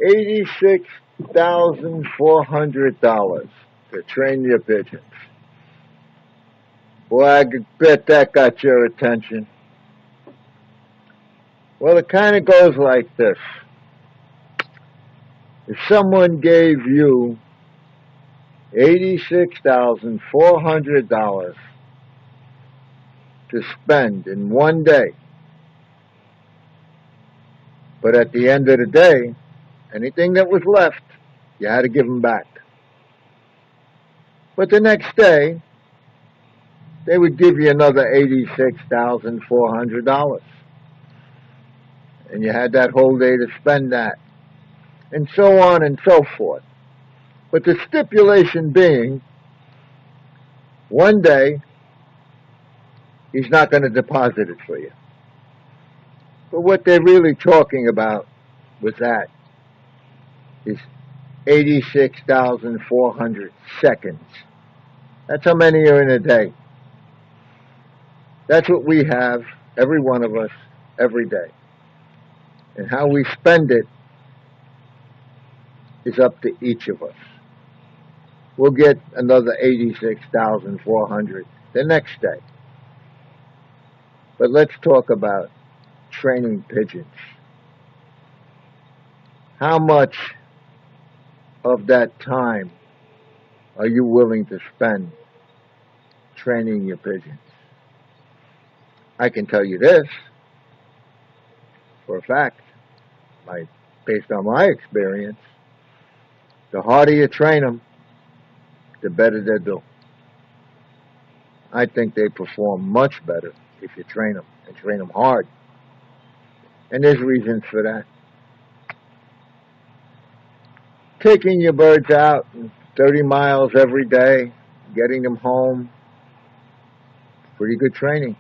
$86,400 to train your pigeons. Well, I could bet that got your attention. Well, it kind of goes like this. If someone gave you $86,400 to spend in one day, but at the end of the day, anything that was left, you had to give them back. But the next day, they would give you another $86,400. And you had that whole day to spend that. And so on and so forth. But the stipulation being, one day, he's not going to deposit it for you. But what they're really talking about with that is 86,400 seconds. That's how many are in a day. That's what we have, every one of us, every day. And how we spend it is up to each of us. We'll get another 86,400 the next day. But let's talk about training pigeons. How much of that time are you willing to spend training your pigeons? I can tell you this for a fact, based on my experience, the harder you train them, the better they do. I think they perform much better if you train them and train them hard. And there's reasons for that. Taking your birds out 30 miles every day, getting them home, pretty good training.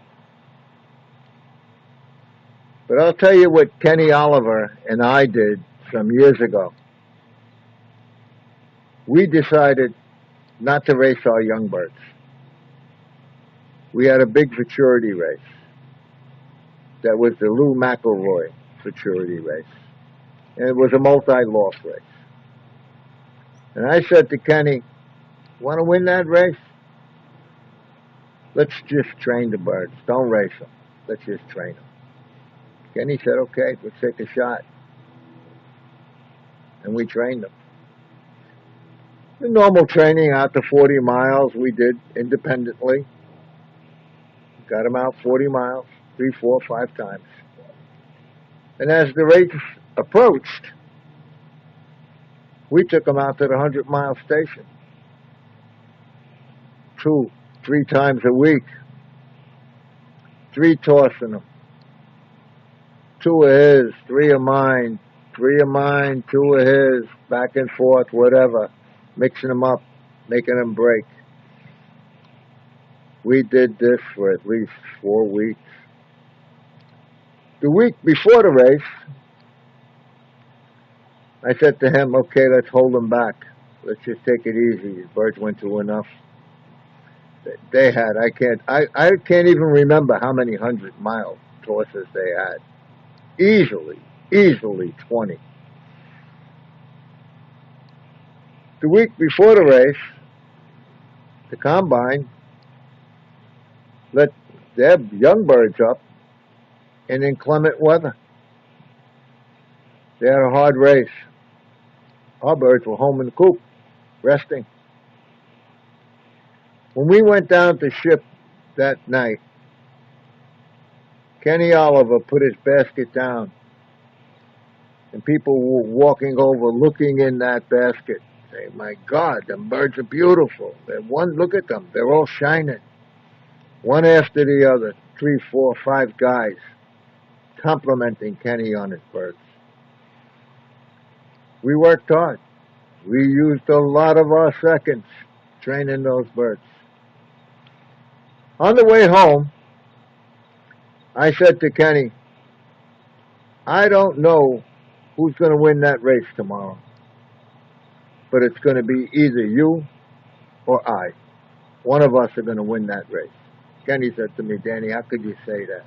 But I'll tell you what Kenny Oliver and I did some years ago. We decided not to race our young birds. We had a big futurity race. That was the Lou McElroy futurity race. And it was a multi-loss race. And I said to Kenny, want to win that race? Let's just train the birds. Don't race them. Let's just train them. Kenny said, okay, let's take a shot. And we trained them. The normal training out to 40 miles we did independently. Got them out 40 miles, 3, 4, 5 times. And as the race approached, we took them out to the 100-mile station. 2, 3 times a week. 3 tossing them. 2 of his, 3 of mine, 3 of mine, 2 of his, back and forth, whatever. Mixing them up, making them break. We did this for at least 4 weeks. The week before the race, I said to him, okay, let's hold them back. Let's just take it easy. These birds went through enough. They had, I can't even remember how many 100-mile tosses they had. Easily 20. The week before the race, the combine let their young birds up in inclement weather. They had a hard race. Our birds were home in the coop, resting. When we went down to ship that night, Kenny Oliver put his basket down, and people were walking over looking in that basket, saying, my God, them birds are beautiful. Look at them, they're all shining. One after the other, 3, 4, 5 guys complimenting Kenny on his birds. We worked hard. We used a lot of our seconds training those birds. On the way home, I said to Kenny, I don't know who's going to win that race tomorrow, but it's going to be either you or I. One of us are going to win that race. Kenny said to me, Danny, how could you say that?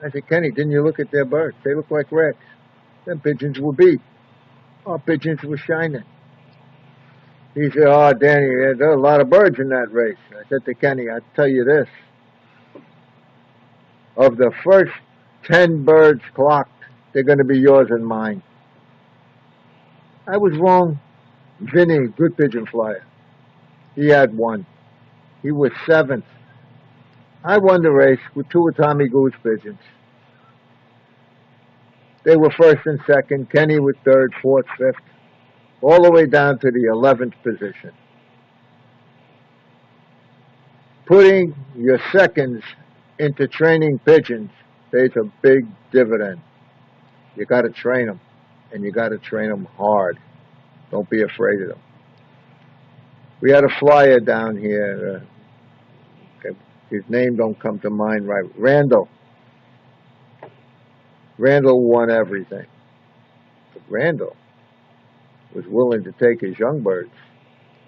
I said, Kenny, didn't you look at their birds? They look like wrecks. Them pigeons were beat. Our pigeons were shining. He said, "Oh, Danny, there are a lot of birds in that race." I said to Kenny, "I'll tell you this. Of the first 10 birds clocked, they're going to be yours and mine." I was wrong. Vinny, good pigeon flyer, he had one. He was seventh. I won the race with two of Tommy Goose pigeons. They were first and second. Kenny was third, fourth, fifth, all the way down to the 11th position. Putting your seconds into training pigeons pays a big dividend. You got to train them, and you got to train them hard. Don't be afraid of them. We had a flyer down here. His name don't come to mind right. Randall. Randall won everything. But Randall was willing to take his young birds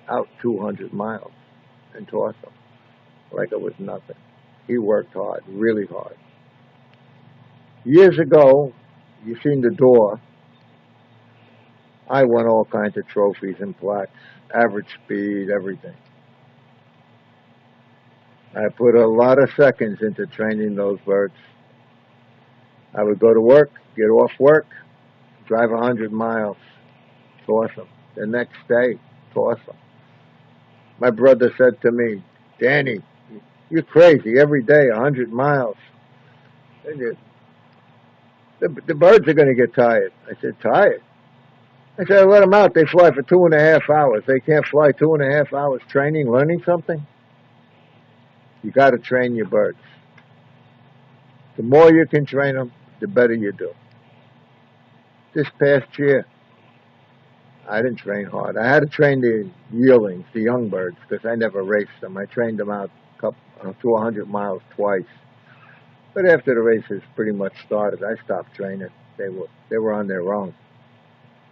out 200 miles and toss them like it was nothing. He worked hard, really hard. Years ago, you seen the door. I won all kinds of trophies and plaques, average speed, everything. I put a lot of seconds into training those birds. I would go to work, get off work, drive 100 miles, toss them. The next day, toss them. My brother said to me, "Danny, you're crazy. Every day, 100 miles. The birds are going to get tired." I said, "Tired?" I said, "I let them out. They fly for 2.5 hours. They can't fly 2.5 hours training, learning something. You got to train your birds. The more you can train them, the better you do." This past year, I didn't train hard. I had to train the yearlings, the young birds, because I never raced them. I trained them out to 100 miles twice. But after the races pretty much started, I stopped training. They were on their own.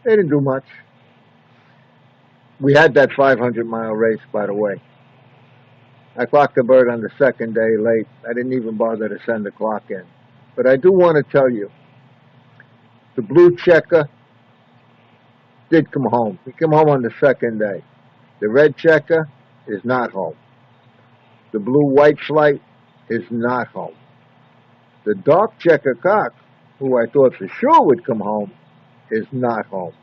They didn't do much. We had that 500-mile race, by the way. I clocked the bird on the second day late. I didn't even bother to send the clock in. But I do want to tell you, the blue checker did come home. He came home on the second day. The red checker is not home. The blue-white flight is not home. The dark checker cock, who I thought for sure would come home, is not home.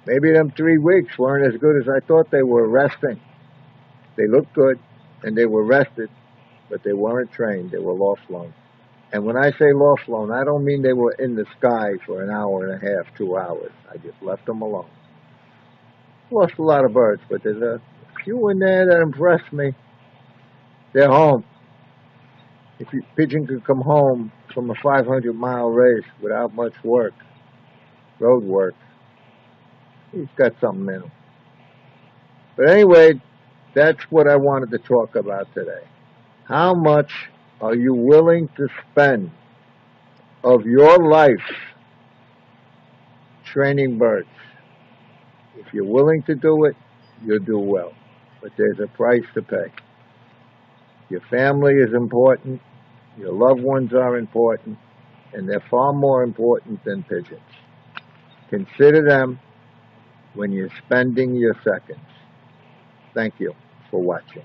Maybe them 3 weeks weren't as good as I thought they were resting. They looked good, and they were rested, but they weren't trained. They were low-flown. And when I say low-flown, I don't mean they were in the sky for an hour and a half, 2 hours. I just left them alone. Lost a lot of birds, but there's a few in there that impressed me. They're home. If a pigeon could come home from a 500-mile race without much work, road work, he's got something in him. But anyway, that's what I wanted to talk about today. How much are you willing to spend of your life training birds? If you're willing to do it, you'll do well. But there's a price to pay. Your family is important. Your loved ones are important. And they're far more important than pigeons. Consider them when you're spending your seconds. Thank you for watching.